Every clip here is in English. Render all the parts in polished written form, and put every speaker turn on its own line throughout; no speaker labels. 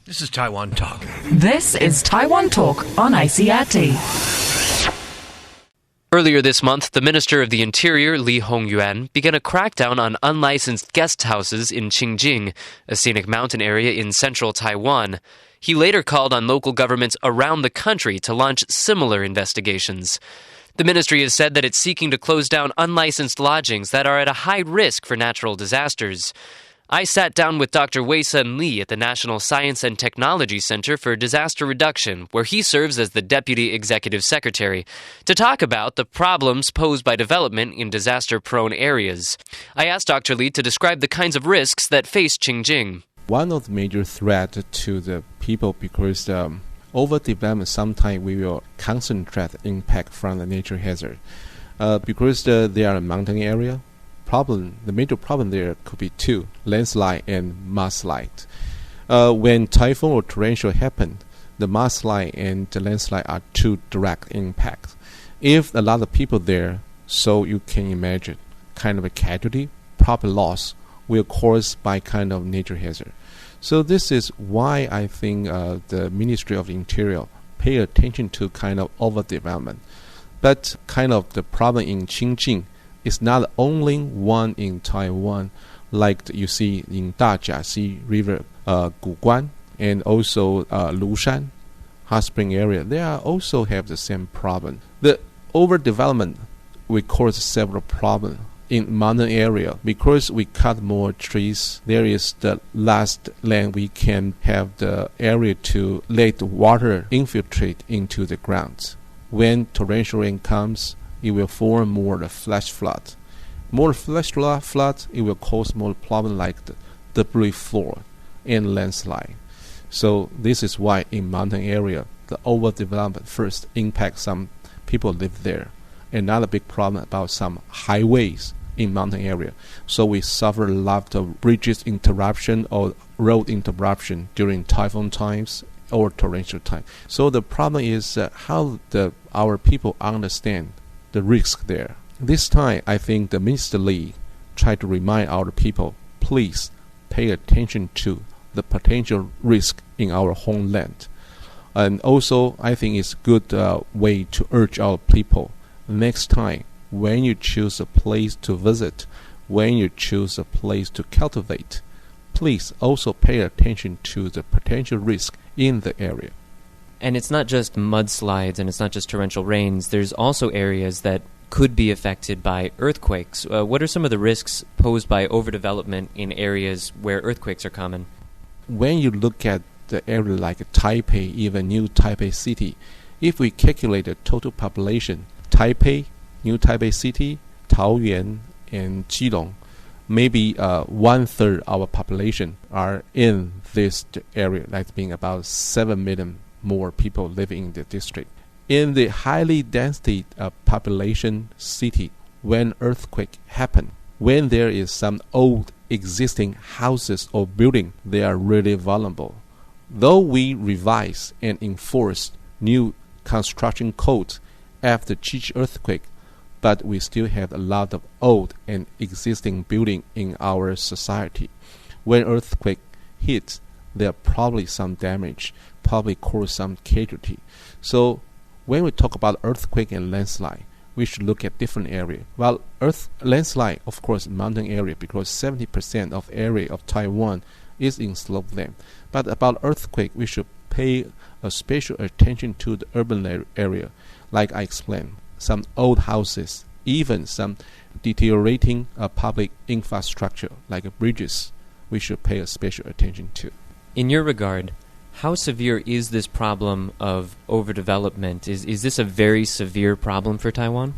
This is Taiwan Talk.
This is Taiwan Talk on ICRT.
Earlier this month, the Minister of the Interior, Li Hongyuan, began a crackdown on unlicensed guest houses in Qingjing, a scenic mountain area in central Taiwan. He later called on local governments around the country to launch similar investigations. The ministry has said that it's seeking to close down unlicensed lodgings that are at a high risk for natural disasters. I sat down with Dr. Wei-Sen at the National Science and Technology Center for Disaster Reduction, where he serves as the Deputy Executive Secretary, to talk about the problems posed by development in disaster-prone areas. I asked Dr. Li to describe the kinds of risks that face Qingjing.
One of the major threats to the people, because overdevelopment, sometimes we will concentrate impact from the nature hazard. Because they are a mountain area, the major problem there could be two: landslide and mudslide. When typhoon or torrential happen, the mudslide and the landslide are two direct impacts. If a lot of people there, so you can imagine kind of a casualty, property loss will cause by kind of nature hazard. So this is why I think the Ministry of the Interior pay attention to kind of overdevelopment. But kind of the problem in Qingjing is not only one in Taiwan, like you see in Dajiaxi River, Guguan, and also Lushan, Hot Spring area. They also have the same problem. The overdevelopment will cause several problems in mountain area. Because we cut more trees, there is the last land we can have the area to let the water infiltrate into the ground. When torrential rain comes, it will form more the flash flood. More flash flood, it will cause more problem like the debris floor and landslide. So this is why in mountain area, the overdevelopment first impacts some people live there. Another big problem about some highways in mountain area. So we suffer a lot of bridges interruption or road interruption during typhoon times or torrential time. So the problem is how our people understand the risk there. This time, I think the Minister Li tried to remind our people, please pay attention to the potential risk in our homeland. And also, I think it's a good way to urge our people, next time, when you choose a place to visit, when you choose a place to cultivate, please also pay attention to the potential risk in the area.
And it's not just mudslides and it's not just torrential rains. There's also areas that could be affected by earthquakes. What are some of the risks posed by overdevelopment in areas where earthquakes are common?
When you look at the area like Taipei, even New Taipei City, if we calculate the total population, Taipei, New Taipei City, Taoyuan, and Keelung, maybe 1/3 our population are in this area, like being about 7 million more people living in the district. In the highly density population city, when earthquake happen, when there is some old existing houses or building, they are really vulnerable. Though we revise and enforce new construction codes after each earthquake, but we still have a lot of old and existing building in our society. When earthquake hits, there are probably some damage, probably cause some casualty. So when we talk about earthquake and landslide, we should look at different areas. Well, landslide, of course, mountain area, because 70% of area of Taiwan is in slopeland. But about earthquake, we should pay a special attention to the urban area, like I explained. Some old houses, even some deteriorating public infrastructure, like bridges, we should pay a special attention to.
In your regard, how severe is this problem of overdevelopment? Is this a very severe problem for Taiwan?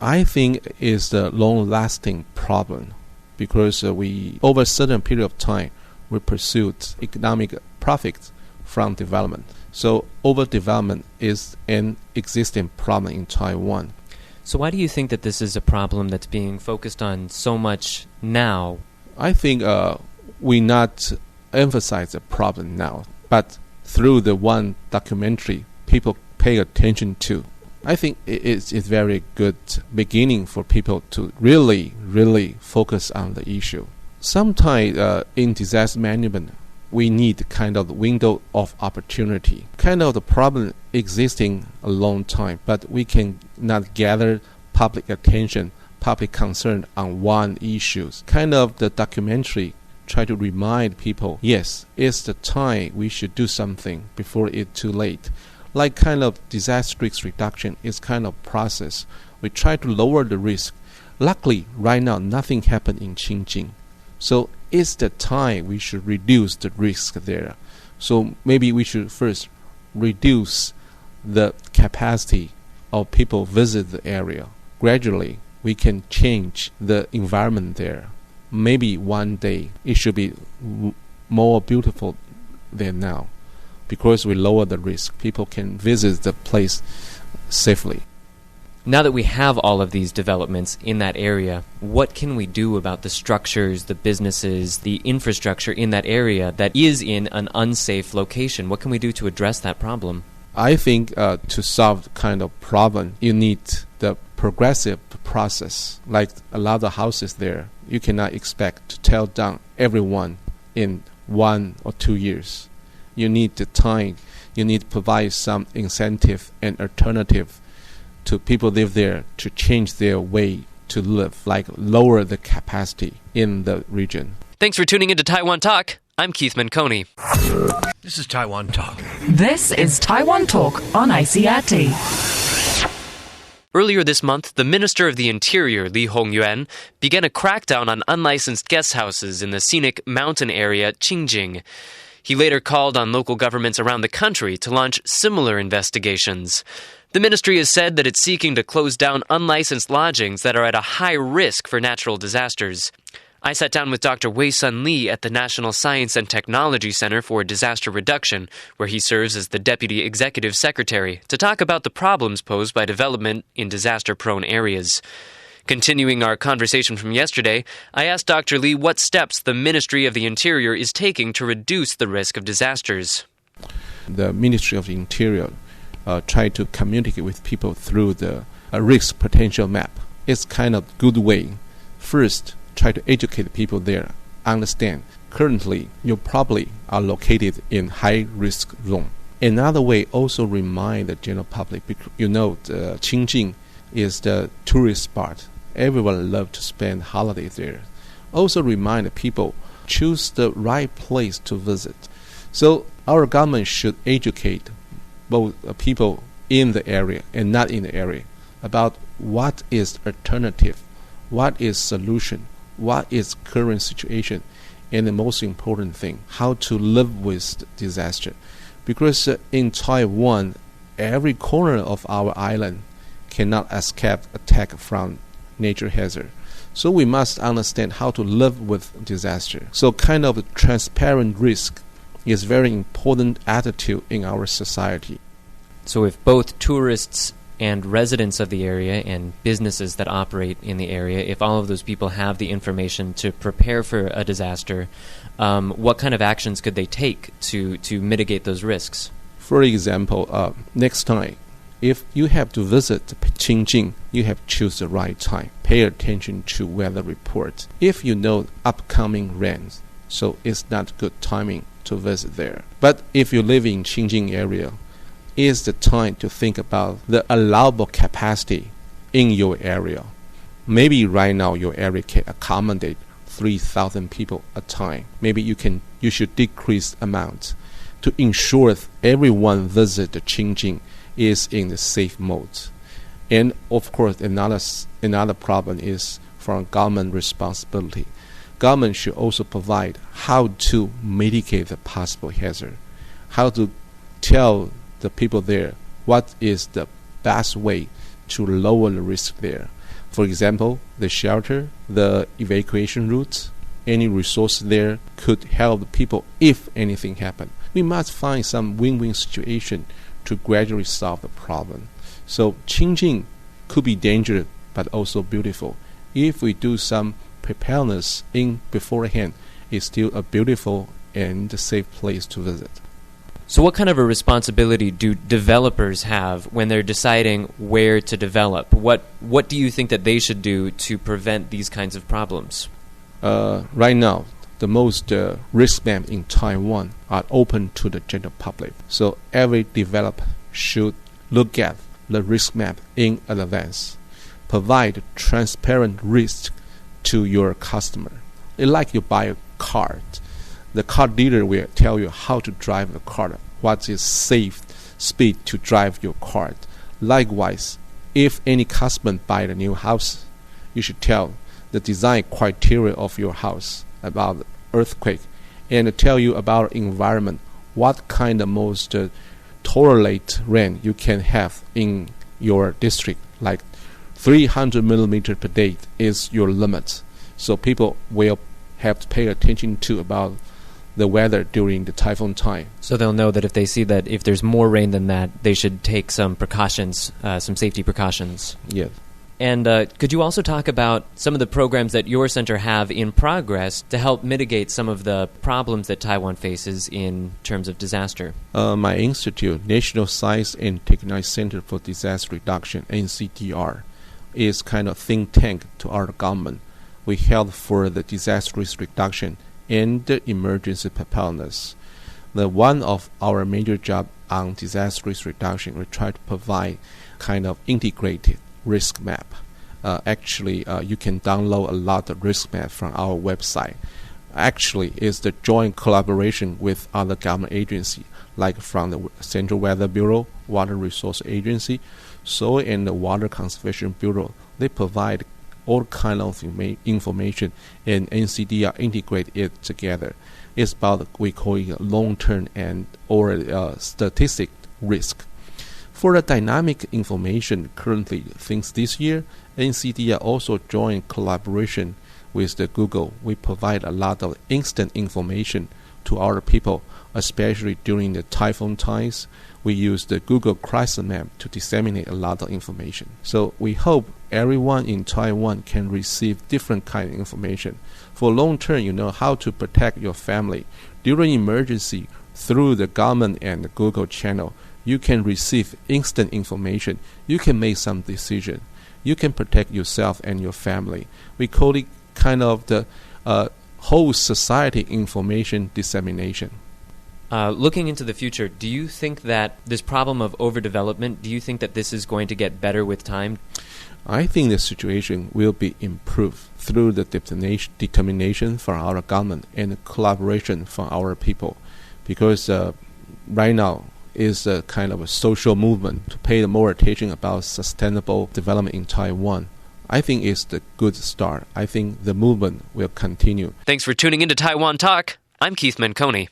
I think it's a long-lasting problem because over a certain period of time, we pursued economic profits from development. So overdevelopment is an existing problem in Taiwan.
So why do you think that this is a problem that's being focused on so much now?
I think we not emphasize the problem now, but through the one documentary, people pay attention to. I think it's very good beginning for people to really focus on the issue. Sometimes in disaster management, we need kind of the window of opportunity. Kind of the problem existing a long time, but we can not gather public attention, public concern on one issue. Kind of the documentary try to remind people, yes, it's the time we should do something before it's too late. Like kind of disaster risk reduction is kind of process. We try to lower the risk. Luckily, right now, nothing happened in Qingjing. So it's the time we should reduce the risk there. So maybe we should first reduce the capacity of people visit the area. Gradually, we can change the environment there. Maybe one day it should be more beautiful than now. Because we lower the risk, people can visit the place safely.
Now that we have all of these developments in that area, what can we do about the structures, the businesses, the infrastructure in that area that is in an unsafe location? What can we do to address that problem?
I think to solve the kind of problem, you need the progressive process. Like a lot of houses there, you cannot expect to tear down everyone in 1 or 2 years. You need the time. You need to provide some incentive and alternative to people live there to change their way to live, like lower the capacity in the region.
Thanks for tuning into Taiwan Talk. I'm Keith Manconi.
This is Taiwan Talk.
This is Taiwan Talk on ICRT.
Earlier this month, the Minister of the Interior, Li Hongyuan, began a crackdown on unlicensed guest houses in the scenic mountain area Qingjing. He later called on local governments around the country to launch similar investigations. The ministry has said that it's seeking to close down unlicensed lodgings that are at a high risk for natural disasters. I sat down with Dr. Wei-Sen at the National Science and Technology Center for Disaster Reduction, where he serves as the Deputy Executive Secretary, to talk about the problems posed by development in disaster-prone areas. Continuing our conversation from yesterday, I asked Dr. Li what steps the Ministry of the Interior is taking to reduce the risk of disasters.
The Ministry of the Interior try to communicate with people through the risk potential map. It's kind of good way. First, try to educate people there, understand. Currently, you probably are located in high-risk zone. Another way, also remind the general public, because the Qingjing is the tourist spot. Everyone loves to spend holidays there. Also remind the people, choose the right place to visit. So our government should educate both people in the area and not in the area about what is alternative, what is solution, what is current situation, and the most important thing, how to live with disaster. Because in Taiwan, every corner of our island cannot escape attack from nature hazard. So we must understand how to live with disaster. So kind of transparent risk is very important attitude in our society.
So if both tourists and residents of the area and businesses that operate in the area, if all of those people have the information to prepare for a disaster, what kind of actions could they take to mitigate those risks?
For example, next time, if you have to visit Qingjing, you have to choose the right time. Pay attention to weather reports. If you know upcoming rains, so it's not good timing to visit there. But if you live in Qingjing area, it's the time to think about the allowable capacity in your area. Maybe right now your area can accommodate 3,000 people a time. Maybe you should decrease amount to ensure everyone visit the Qingjing is in the safe mode. And of course, another problem is from government responsibility. Government should also provide how to mitigate the possible hazard, how to tell the people there what is the best way to lower the risk there. For example, the shelter, the evacuation routes, any resource there could help the people if anything happens. We must find some win-win situation to gradually solve the problem. So Qingjing could be dangerous but also beautiful. If we do some preparedness in beforehand, it's still a beautiful and safe place to visit.
So what kind of a responsibility do developers have when they're deciding where to develop? What do you think that they should do to prevent these kinds of problems?
Right now, the most risk map in Taiwan are open to the general public. So every developer should look at the risk map in advance. Provide transparent risk to your customer. It's like you buy a car. The car dealer will tell you how to drive the car, what is safe speed to drive your car. Likewise, if any customer buy a new house, you should tell the design criteria of your house about earthquake and tell you about environment, what kind of most tolerate rain you can have in your district, like 300 millimeter per day is your limit. So people will have to pay attention to about the weather during the typhoon time.
So they'll know that if they see that if there's more rain than that, they should take some precautions, some safety precautions.
Yes.
And could you also talk about some of the programs that your center have in progress to help mitigate some of the problems that Taiwan faces in terms of disaster?
My institute, National Science and Technology Center for Disaster Reduction, NCDR, is kind of think tank to our government. We help for the disaster risk reduction and the emergency preparedness. One of our major job on disaster risk reduction, we try to provide kind of integrated risk map. Actually, you can download a lot of risk map from our website. Actually, it's the joint collaboration with other government agencies, like from the Central Weather Bureau, Water Resource Agency, Soil and the Water Conservation Bureau. They provide all kind of information, and NCDR integrate it together. It's about, we call it long-term and or statistic risk. For the dynamic information currently, since this year, NCDR also joined collaboration with the Google. We provide a lot of instant information to our people, especially during the typhoon times. We use the Google Crisis Map to disseminate a lot of information. So we hope everyone in Taiwan can receive different kind of information. For long term, you know how to protect your family. During emergency, through the government and the Google channel, you can receive instant information. You can make some decision. You can protect yourself and your family. We call it kind of the whole society information dissemination.
Looking into the future, do you think that this problem of overdevelopment, do you think that this is going to get better with time?
I think the situation will be improved through the determination from our government and the collaboration from our people, because right now is a kind of a social movement to pay more attention about sustainable development in Taiwan. I think it's the good start. I think the movement will continue.
Thanks for tuning into Taiwan Talk. I'm Keith Manconi.